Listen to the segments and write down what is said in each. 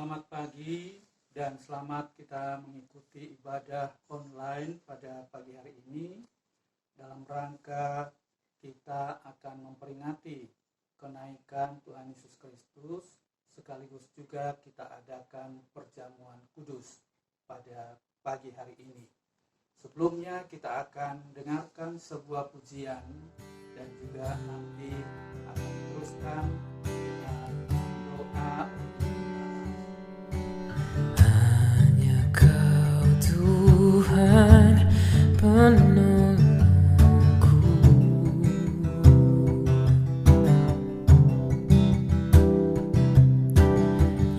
Selamat pagi dan selamat kita mengikuti ibadah online pada pagi hari ini. Dalam rangka kita akan memperingati kenaikan Tuhan Yesus Kristus, sekaligus juga kita adakan perjamuan kudus pada pagi hari ini. Sebelumnya kita akan dengarkan sebuah pujian dan juga nanti akan teruskan dengan doa. Hanya Kau Tuhan penolongku,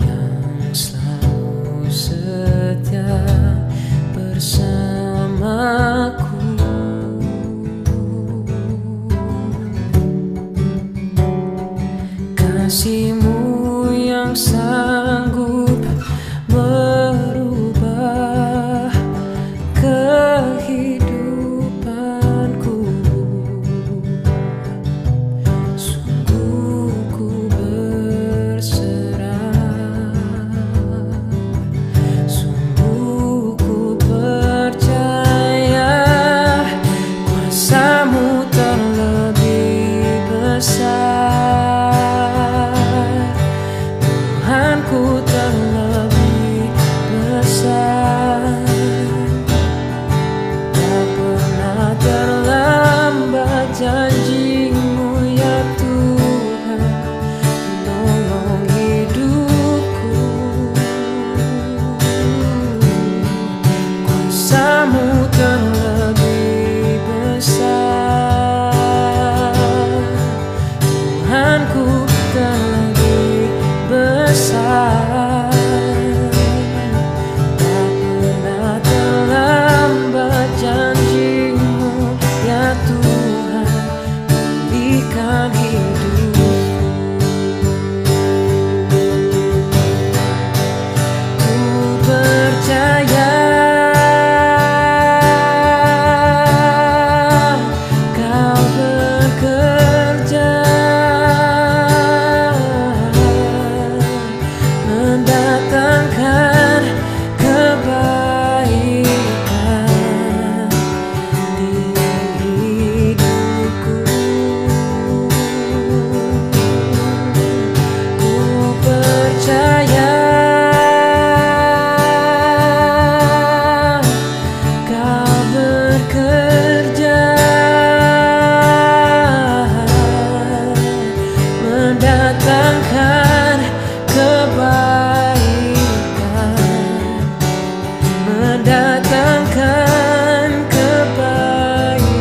yang selalu setia bersamaku. Kasih-Mu yang sanggup merubah kehidupanku. Sungguh ku berserah, sungguh ku percaya kuasa-Mu terlebih besar, Tuhanku terlebih besar. Tak pernah terlambat janji-Mu ya Tuhan, menolong hidupku. Kuasa-Mu terlebih besar, Tuhanku terlebih besar. Tak pernah terlambat janji-Mu ya Tuhan, pulihkan hidupku. Ku percaya Kau bekerja mendatangkan kebaikan di hidupku. Ku percaya Kau bekerja mendatangkan kebaikan, mendatangkan kebaikan.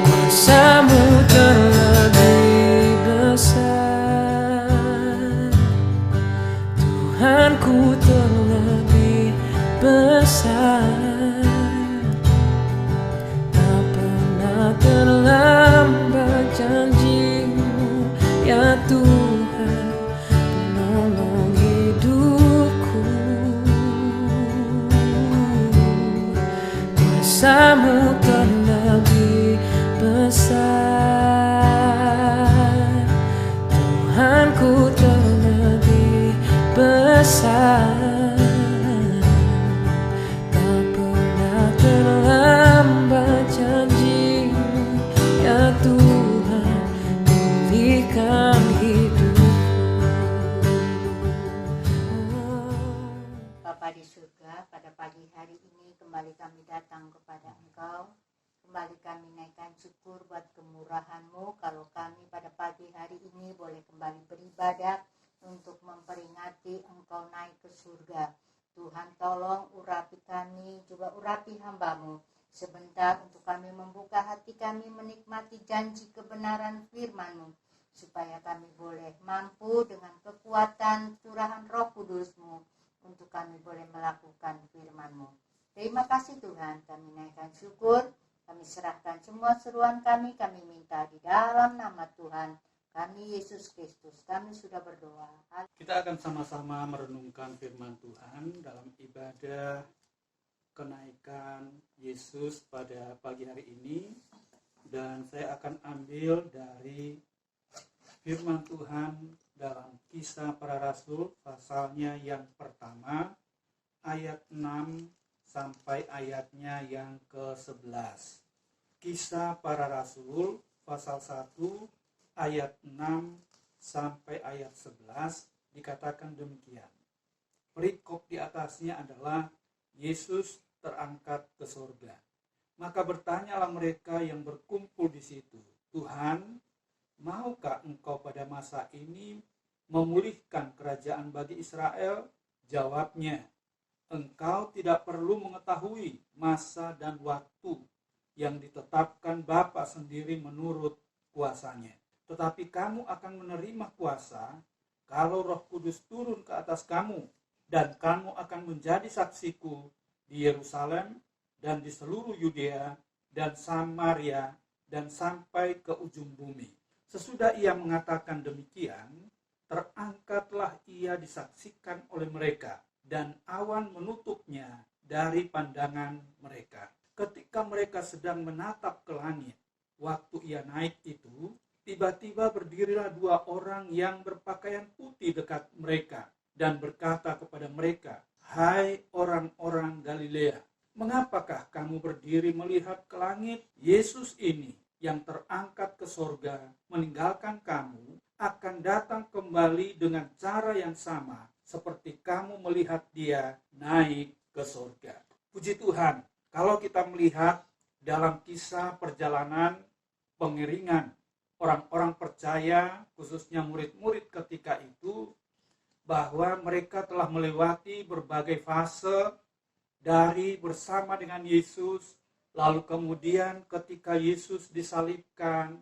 Kuasa-Mu terlebih besar, Tuhanku terlebih besar. Tak pernah terlambat janji-Mu ya Tuhan, menolong hidupku. Kuasa-Mu terlebih besar, Tuhanku terlebih besar. Tak pernah terlambat janji-Mu ya Tuhan, pulihkan hidupku. Bapa di surga, pada pagi hari ini kembali kami datang kepada Engkau. Kembali kami naikkan syukur buat kemurahan-Mu kalau kami pada pagi hari ini boleh kembali beribadah untuk memperingati Engkau naik ke surga. Tuhan tolong urapi kami, juga urapi hamba-Mu sebentar untuk kami membuka hati kami menikmati janji kebenaran firman-Mu, supaya kami boleh mampu dengan kekuatan curahan Roh Kudus-Mu untuk kami boleh melakukan firman-Mu. Terima kasih Tuhan, kami naikkan syukur, kami serahkan semua seruan kami minta di dalam nama Tuhan kami Yesus Kristus. Kami sudah berdoa. Kita akan sama-sama merenungkan firman Tuhan dalam ibadah kenaikan Yesus pada pagi hari ini. Dan saya akan ambil dari firman Tuhan dalam Kisah Para Rasul pasalnya yang pertama ayat 6 sampai ayatnya yang ke-11. Kisah Para Rasul pasal 1 ayat 6 sampai ayat 11 dikatakan demikian. Perikop di atasnya adalah Yesus terangkat ke surga. Maka bertanyalah mereka yang berkumpul di situ, Tuhan, maukah engkau pada masa ini memulihkan kerajaan bagi Israel? Jawabnya, engkau tidak perlu mengetahui masa dan waktu yang ditetapkan Bapa sendiri menurut kuasanya. Tetapi kamu akan menerima kuasa kalau Roh Kudus turun ke atas kamu, dan kamu akan menjadi saksiku di Yerusalem dan di seluruh Yudea dan Samaria dan sampai ke ujung bumi. Sesudah ia mengatakan demikian, terangkatlah ia disaksikan oleh mereka, dan awan menutupnya dari pandangan mereka. Ketika mereka sedang menatap ke langit, waktu ia naik itu, tiba-tiba berdirilah dua orang yang berpakaian putih dekat mereka, dan berkata kepada mereka, hai orang-orang Galilea, mengapakah kamu berdiri melihat ke langit? Yesus ini yang terangkat ke sorga meninggalkan kamu akan datang kembali dengan cara yang sama seperti kamu melihat dia naik ke sorga. Puji Tuhan, kalau kita melihat dalam kisah perjalanan pengiringan orang-orang percaya, khususnya murid-murid ketika itu, bahwa mereka telah melewati berbagai fase dari bersama dengan Yesus, lalu kemudian ketika Yesus disalibkan,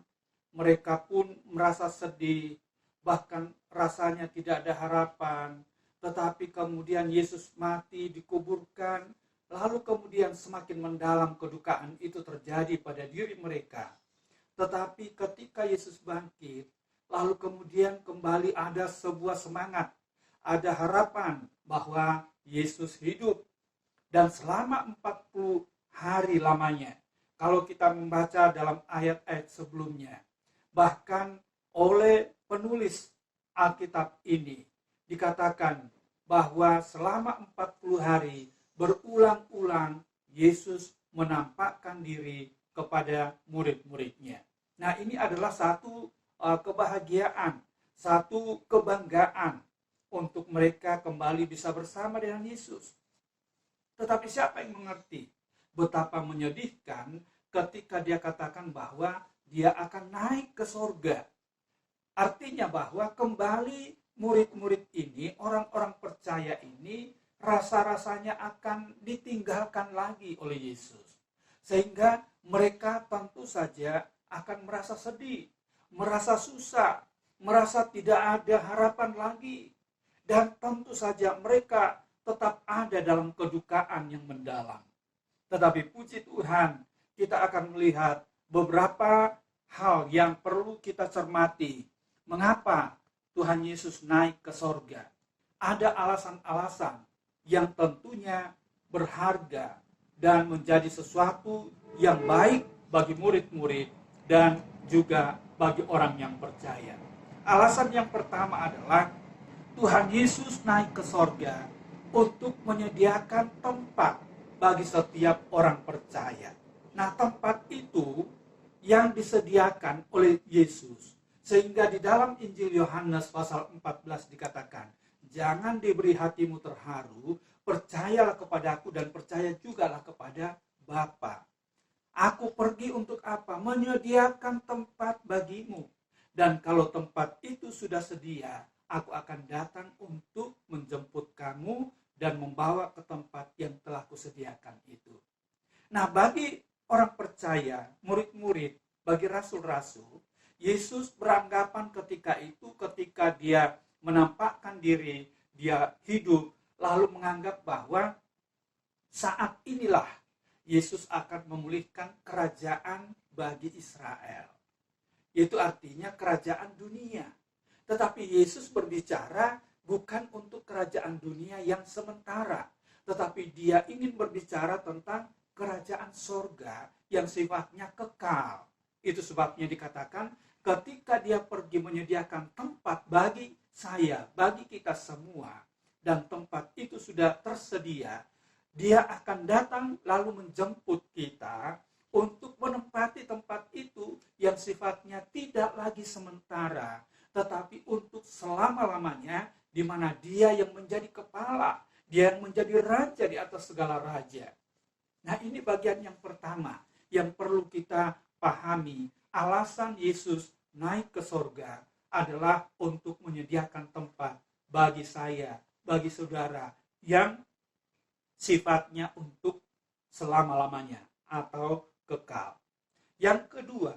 mereka pun merasa sedih, bahkan rasanya tidak ada harapan. Tetapi kemudian Yesus mati, dikuburkan, lalu kemudian semakin mendalam kedukaan itu terjadi pada diri mereka. Tetapi ketika Yesus bangkit, lalu kemudian kembali ada sebuah semangat, ada harapan bahwa Yesus hidup. Dan selama 40 hari lamanya, kalau kita membaca dalam ayat-ayat sebelumnya, bahkan oleh penulis Alkitab ini, dikatakan bahwa selama 40 hari berulang-ulang Yesus menampakkan diri kepada murid-muridnya. Nah, ini adalah satu kebahagiaan, satu kebanggaan untuk mereka kembali bisa bersama dengan Yesus. Tetapi siapa yang mengerti betapa menyedihkan ketika dia katakan bahwa dia akan naik ke sorga. Artinya bahwa kembali murid-murid ini, orang-orang percaya ini, rasa-rasanya akan ditinggalkan lagi oleh Yesus. Sehingga mereka tentu saja akan merasa sedih, merasa susah, merasa tidak ada harapan lagi. Dan tentu saja mereka tetap ada dalam kedukaan yang mendalam. Tetapi puji Tuhan, kita akan melihat beberapa hal yang perlu kita cermati. Mengapa Tuhan Yesus naik ke sorga? Ada alasan-alasan yang tentunya berharga dan menjadi sesuatu yang baik bagi murid-murid dan juga bagi orang yang percaya. Alasan yang pertama adalah Tuhan Yesus naik ke sorga untuk menyediakan tempat bagi setiap orang percaya. Nah, tempat itu yang disediakan oleh Yesus. Sehingga di dalam Injil Yohanes pasal 14 dikatakan, jangan diberi hatimu terharu, percayalah kepadaku dan percaya jugalah kepada Bapa. Aku pergi untuk apa? Menyediakan tempat bagimu. Dan kalau tempat itu sudah sedia, aku akan datang untuk menjemput kamu dan membawa ke tempat yang telah kusediakan itu. Nah, bagi orang percaya, murid-murid, bagi rasul-rasul, Yesus beranggapan ketika itu, ketika dia menampakkan diri, dia hidup, lalu menganggap bahwa saat inilah Yesus akan memulihkan kerajaan bagi Israel. Itu artinya kerajaan dunia. Tetapi Yesus berbicara bukan untuk kerajaan dunia yang sementara, tetapi dia ingin berbicara tentang kerajaan sorga yang sifatnya kekal. Itu sebabnya dikatakan ketika dia pergi menyediakan tempat bagi saya, bagi kita semua, dan tempat itu sudah tersedia, Dia akan datang lalu menjemput kita untuk menempati tempat itu yang sifatnya tidak lagi sementara, tetapi untuk selama-lamanya, di mana Dia yang menjadi kepala, Dia yang menjadi raja di atas segala raja. Nah, ini bagian yang pertama yang perlu kita pahami. Alasan Yesus naik ke sorga adalah untuk menyediakan tempat bagi saya, bagi saudara, yang sifatnya untuk selama-lamanya atau kekal. Yang kedua,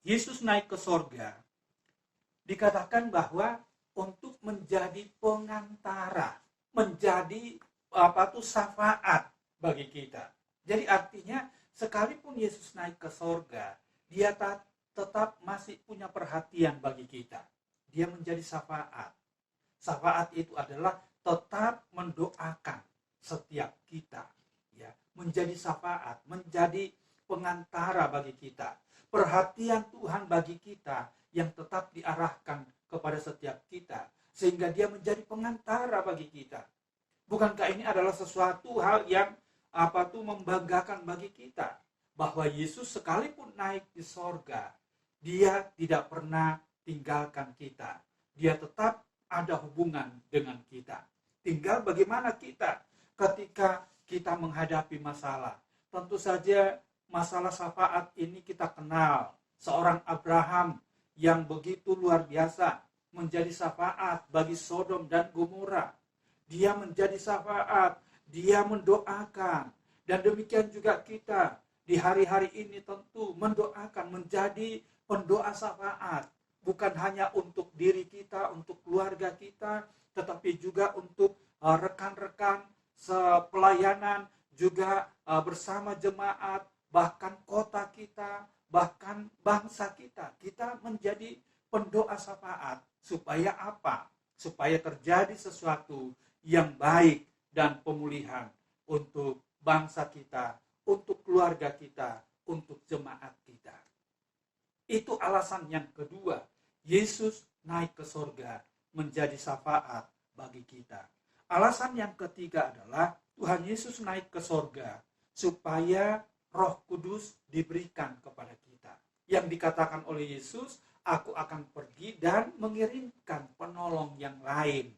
Yesus naik ke sorga dikatakan bahwa untuk menjadi pengantara, menjadi syafaat bagi kita. Jadi artinya sekalipun Yesus naik ke sorga, Dia tetap masih punya perhatian bagi kita. Dia menjadi syafaat. Syafaat itu adalah tetap mendoakan setiap kita, ya, menjadi syafaat, menjadi pengantara bagi kita. Perhatian Tuhan bagi kita yang tetap diarahkan kepada setiap kita, sehingga Dia menjadi pengantara bagi kita. Bukankah ini adalah sesuatu hal yang membanggakan bagi kita, bahwa Yesus sekalipun naik di sorga, Dia tidak pernah tinggalkan kita. Dia tetap ada hubungan dengan kita. Tinggal bagaimana kita ketika kita menghadapi masalah. Tentu saja masalah syafaat ini kita kenal. Seorang Abraham yang begitu luar biasa menjadi syafaat bagi Sodom dan Gomora. Dia menjadi syafaat, dia mendoakan. Dan demikian juga kita di hari-hari ini tentu mendoakan, menjadi pendoa syafaat. Bukan hanya untuk diri kita, untuk keluarga kita, tetapi juga untuk rekan-rekan pelayanan, juga bersama jemaat, bahkan kota kita, bahkan bangsa kita. Kita menjadi pendoa syafaat. Supaya apa? Supaya terjadi sesuatu yang baik dan pemulihan untuk bangsa kita, untuk keluarga kita, untuk jemaat kita. Itu alasan yang kedua. Yesus naik ke sorga menjadi syafaat bagi kita. Alasan yang ketiga adalah Tuhan Yesus naik ke sorga supaya Roh Kudus diberikan kepada kita. Yang dikatakan oleh Yesus, aku akan pergi dan mengirimkan penolong yang lain,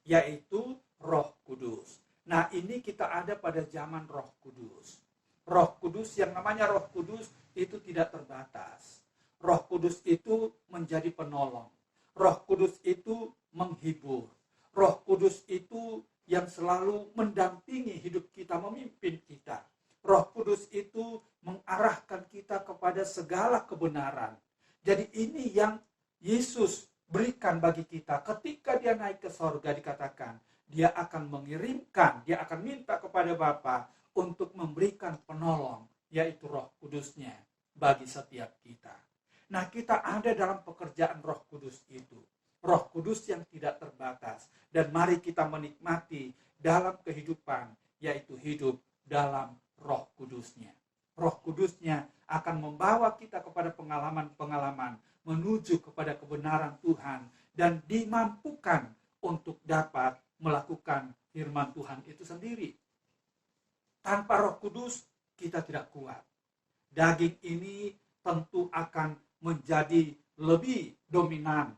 yaitu Roh Kudus. Nah, ini kita ada pada zaman Roh Kudus. Roh Kudus, yang namanya Roh Kudus itu tidak terbatas. Roh Kudus itu menjadi penolong. Roh Kudus itu menghibur. Roh Kudus itu yang selalu mendampingi hidup kita, memimpin kita. Roh Kudus itu mengarahkan kita kepada segala kebenaran. Jadi ini yang Yesus berikan bagi kita. Ketika Dia naik ke sorga, dikatakan Dia akan mengirimkan, Dia akan minta kepada Bapa untuk memberikan penolong, yaitu Roh Kudusnya bagi setiap kita. Nah, kita ada dalam pekerjaan Roh Kudus itu. Roh Kudus yang tidak terbatas. Dan mari kita menikmati dalam kehidupan, yaitu hidup dalam Roh Kudusnya. Roh Kudusnya akan membawa kita kepada pengalaman-pengalaman menuju kepada kebenaran Tuhan dan dimampukan untuk dapat melakukan firman Tuhan itu sendiri. Tanpa Roh Kudus kita tidak kuat. Daging ini tentu akan menjadi lebih dominan.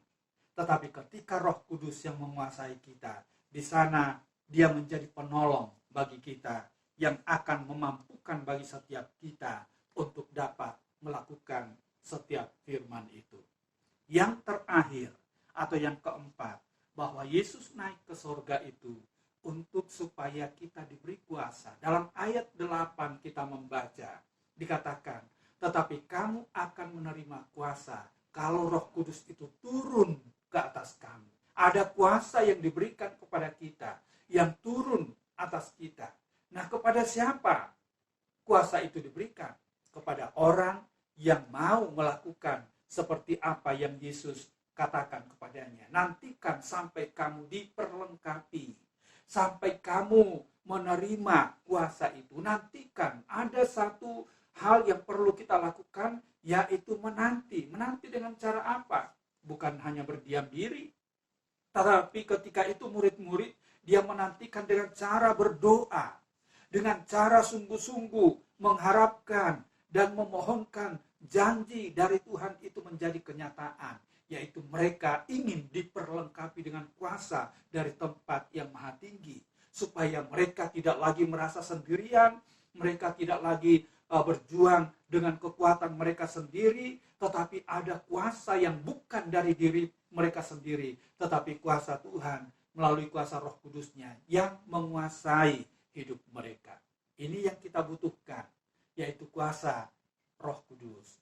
Tetapi ketika Roh Kudus yang menguasai kita, di sana Dia menjadi penolong bagi kita yang akan memampukan bagi setiap kita untuk dapat melakukan setiap firman itu. Yang terakhir atau yang keempat, bahwa Yesus naik ke sorga itu untuk supaya kita diberi kuasa. Dalam ayat 8 kita membaca, dikatakan, tetapi kamu akan menerima kuasa kalau Roh Kudus itu turun ke atas kamu. Ada kuasa yang diberikan kepada kita, yang turun atas kita. Nah, kepada siapa kuasa itu diberikan? Kepada orang yang mau melakukan seperti apa yang Yesus katakan kepadanya. Nantikan sampai kamu diperlengkapi, sampai kamu menerima kuasa itu. Nantikan, ada satu hal yang perlu kita lakukan, yaitu menanti. Menanti dengan cara apa? Bukan hanya berdiam diri, Tetapi ketika itu murid-murid, dia menantikan dengan cara berdoa, dengan cara sungguh-sungguh mengharapkan dan memohonkan janji dari Tuhan itu menjadi kenyataan, yaitu mereka ingin diperlengkapi dengan kuasa dari tempat yang maha tinggi, supaya mereka tidak lagi merasa sendirian, mereka tidak lagi berjuang dengan kekuatan mereka sendiri, tetapi ada kuasa yang bukan dari diri mereka sendiri, tetapi kuasa Tuhan melalui kuasa Roh Kudus-Nya yang menguasai hidup mereka. Ini yang kita butuhkan, yaitu kuasa Roh Kudus.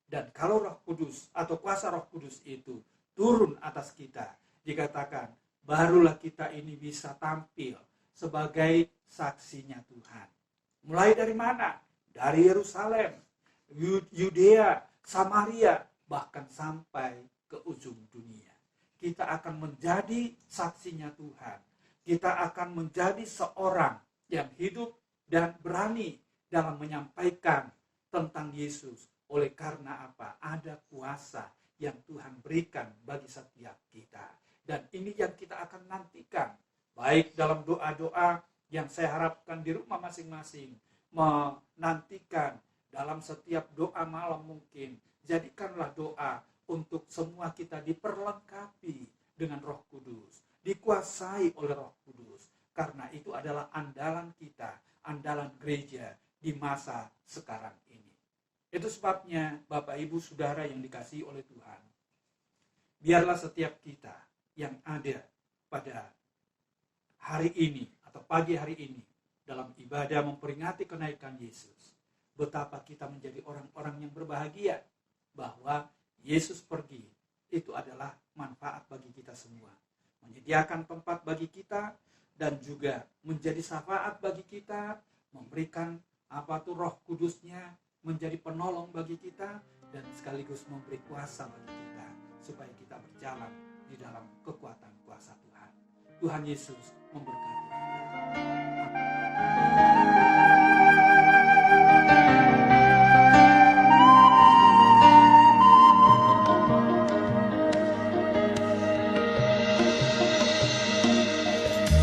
Dan kalau Roh Kudus atau kuasa Roh Kudus itu turun atas kita, dikatakan barulah kita ini bisa tampil sebagai saksinya Tuhan. Mulai dari mana? Dari Yerusalem, Yudea, Samaria, bahkan sampai ke ujung dunia. Kita akan menjadi saksinya Tuhan. Kita akan menjadi seorang yang hidup dan berani dalam menyampaikan tentang Yesus. Oleh karena apa? Ada kuasa yang Tuhan berikan bagi setiap kita. Dan ini yang kita akan nantikan. Baik dalam doa-doa yang saya harapkan di rumah masing-masing. Menantikan dalam setiap doa malam mungkin. Jadikanlah doa untuk semua kita diperlengkapi dengan Roh Kudus. Dikuasai oleh Roh Kudus. Karena itu adalah andalan kita, andalan gereja di masa sekarang ini. Itu sebabnya Bapak Ibu Saudara yang dikasihi oleh Tuhan, biarlah setiap kita yang ada pada hari ini atau pagi hari ini dalam ibadah memperingati kenaikan Yesus, betapa kita menjadi orang-orang yang berbahagia bahwa Yesus pergi, itu adalah manfaat bagi kita semua. Menyediakan tempat bagi kita dan juga menjadi syafaat bagi kita, memberikan Roh Kudus-Nya menjadi penolong bagi kita dan sekaligus memberi kuasa bagi kita supaya kita berjalan di dalam kekuatan kuasa Tuhan. Tuhan Yesus memberkati kita.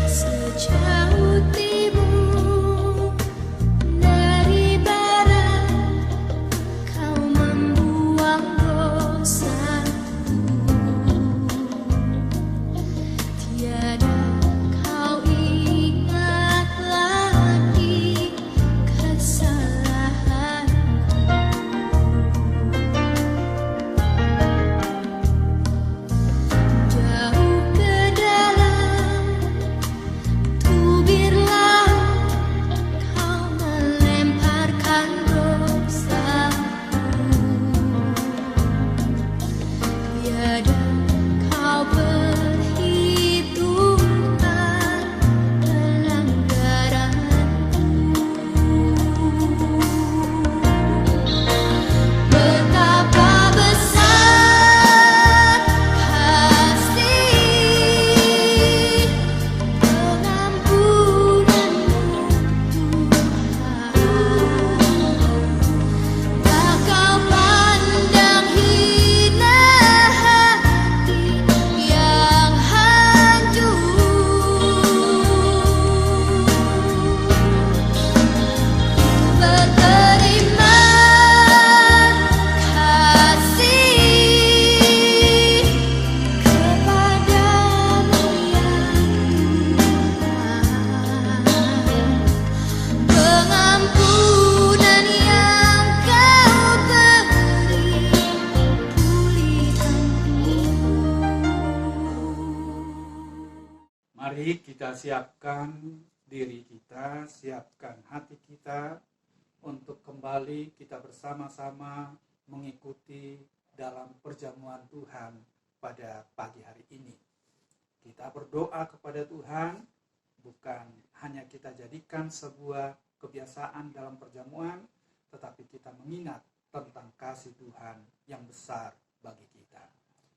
Sejauh timur dari barat, Kau membuang dosaku. Tiada Kau ingat lagi kesalahanku. Jauh ke dalam tubir laut, Kau melemparkan dosaku. Tiada Kau perhitungkan pelanggaranku. Betapa besar kasih pengampunanmu, Tuhan. Tak Kau pandang hina hati yang hancur. Berterima kasih kepadamu ya Tuhan. Pengampunan yang Kau beri, pulihkanku. Mari kita siapkan diri kita, siapkan hati kita untuk kembali kita bersama-sama mengikuti dalam perjamuan Tuhan pada pagi hari ini. Kita berdoa kepada Tuhan, bukan hanya kita jadikan sebuah kebiasaan dalam perjamuan, tetapi kita mengingat tentang kasih Tuhan yang besar bagi kita.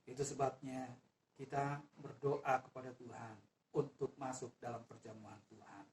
Itu sebabnya kita berdoa kepada Tuhan untuk masuk dalam perjamuan Tuhan.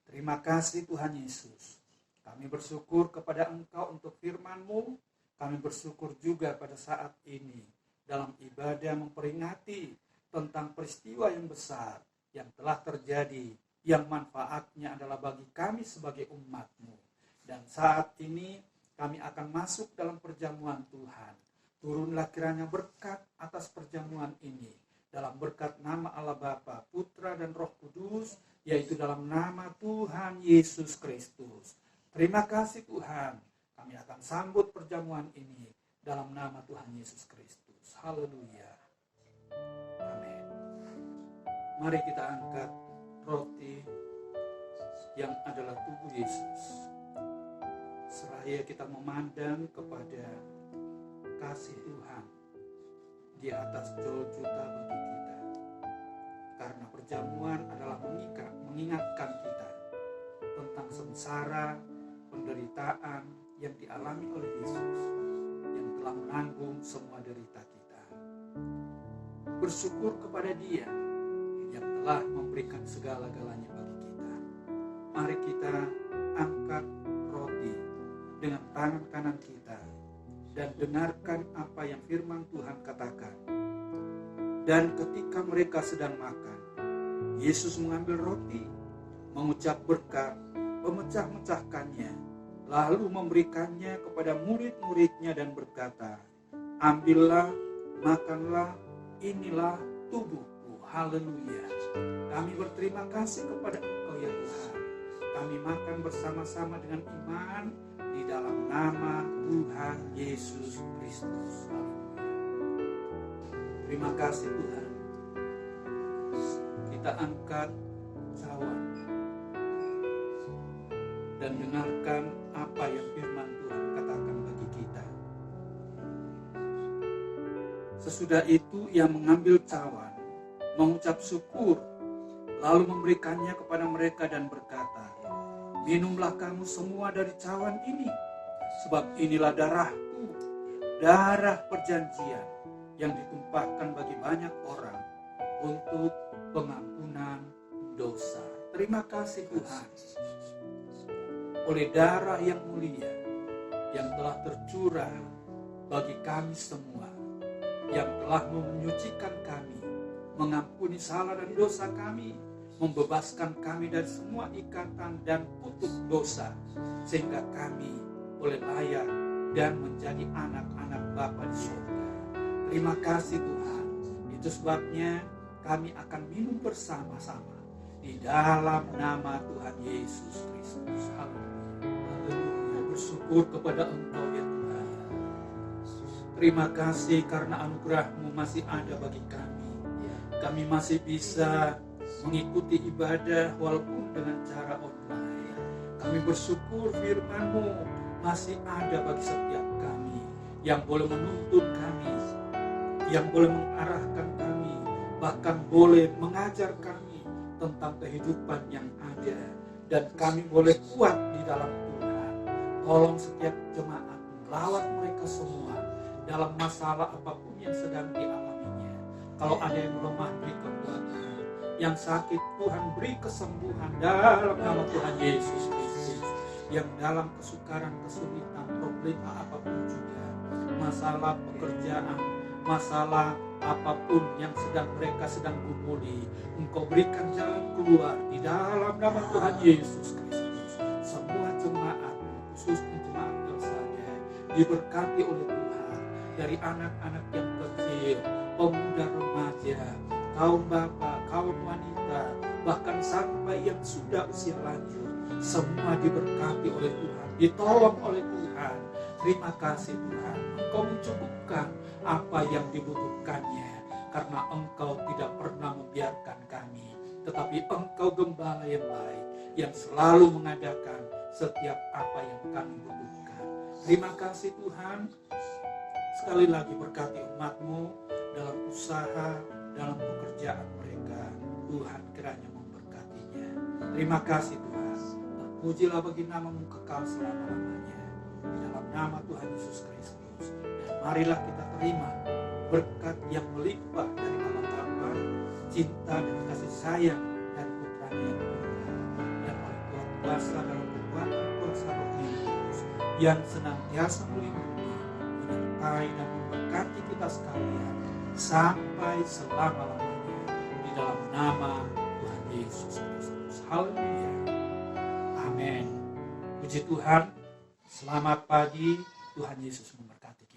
Terima kasih Tuhan Yesus. Kami bersyukur kepada Engkau untuk firman-Mu. Kami bersyukur juga pada saat ini dalam ibadah memperingati tentang peristiwa yang besar yang telah terjadi, yang manfaatnya adalah bagi kami sebagai umat-Mu. Dan saat ini kami akan masuk dalam perjamuan Tuhan. Turunlah kiranya berkat atas perjamuan ini, dalam berkat nama Allah Bapa, Putra dan Roh Kudus, yaitu dalam nama Tuhan Yesus Kristus. Terima kasih Tuhan, kami akan sambut perjamuan ini dalam nama Tuhan Yesus Kristus. Haleluya. Amin. Mari kita angkat roti yang adalah tubuh Yesus, seraya kita memandang kepada kasih Tuhan di atas juta bagi kita. Karena perjamuan adalah mengingatkan kita tentang sengsara, penderitaan yang dialami oleh Yesus, yang telah menanggung semua derita kita. Bersyukur kepada Dia yang telah memberikan segala-galanya bagi kita. Mari kita angkat roti dengan tangan kanan kita dan dengarkan apa yang firman Tuhan katakan. Dan ketika mereka sedang makan, Yesus mengambil roti, mengucap berkat, memecah-mecahkannya, lalu memberikannya kepada murid-muridnya dan berkata, "Ambillah, makanlah, inilah tubuhku." Haleluya. Kami berterima kasih kepada Engkau ya Tuhan. Kami makan bersama-sama dengan iman di dalam nama Tuhan Yesus Kristus. Haleluya. Terima kasih Tuhan. Kita angkat cawan dan dengarkan apa yang firman Tuhan katakan bagi kita. Sesudah itu ia mengambil cawan, mengucap syukur, lalu memberikannya kepada mereka dan berkata, "Minumlah kamu semua dari cawan ini, sebab inilah darahku, darah perjanjian yang ditumpahkan bagi banyak orang untuk pengampunan dosa." Terima kasih Tuhan, oleh darah yang mulia yang telah tercurah bagi kami semua, yang telah menyucikan kami, mengampuni salah dan dosa kami, membebaskan kami dari semua ikatan dan kutuk dosa, sehingga kami boleh layak dan menjadi anak-anak Bapa di surga. Terima kasih Tuhan. Itu sebabnya kami akan minum bersama-sama di dalam nama Tuhan Yesus Kristus. Haleluya. Bersyukur kepada Engkau ya Tuhan. Terima kasih karena anugerah-Mu masih ada bagi kami. Kami masih bisa mengikuti ibadah walaupun dengan cara online. Kami bersyukur firman-Mu masih ada bagi setiap kami, yang boleh menuntun kami, yang boleh mengarahkan kami, bahkan boleh mengajar kami tentang kehidupan yang ada, dan kami boleh kuat di dalam Tuhan. Tolong setiap jemaat, lawat mereka semua dalam masalah apapun yang sedang dialaminya. Kalau ada yang lemah, beri kekuatan. Yang sakit, Tuhan beri kesembuhan dalam nama Tuhan Yesus Kristus. Yang dalam kesukaran, kesulitan, problema apapun juga, masalah pekerjaan, masalah apapun yang mereka sedang gumuli, Engkau berikan jalan keluar di dalam nama Tuhan Yesus Kristus. Semua jemaat, khususnya jemaat Elsada, diberkati oleh Tuhan, dari anak-anak yang kecil, pemuda remaja, kaum bapak, kaum wanita, bahkan sampai yang sudah usia lanjut, semua diberkati oleh Tuhan, ditolong oleh Tuhan. Terima kasih Tuhan, Engkau mencukupkan apa yang dibutuhkannya, karena Engkau tidak pernah membiarkan kami, tetapi Engkau gembala yang baik, yang selalu mengadakan setiap apa yang kami butuhkan. Terima kasih Tuhan. Sekali lagi berkati umat-Mu dalam usaha, dalam pekerjaan mereka. Tuhan kiranya memberkatinya. Terima kasih Tuhan. Terpujilah bagi nama-Mu kekal selama-lamanya. Di dalam nama Tuhan Yesus Kristus. Dan marilah kita terima berkat yang melimpah dari Allah Bapa, cinta dan kasih sayang dan putranya yang tunggal, dan oleh Tuhan kuasa dalam kekuatan kuasa Roh Kudus yang senantiasa melindungi, menyertai dan memberkati kita sekalian sampai selama-lamanya. di dalam nama Tuhan Yesus Kristus. Haleluya. Amin. Puji Tuhan. Selamat pagi. Tuhan Yesus memberkati.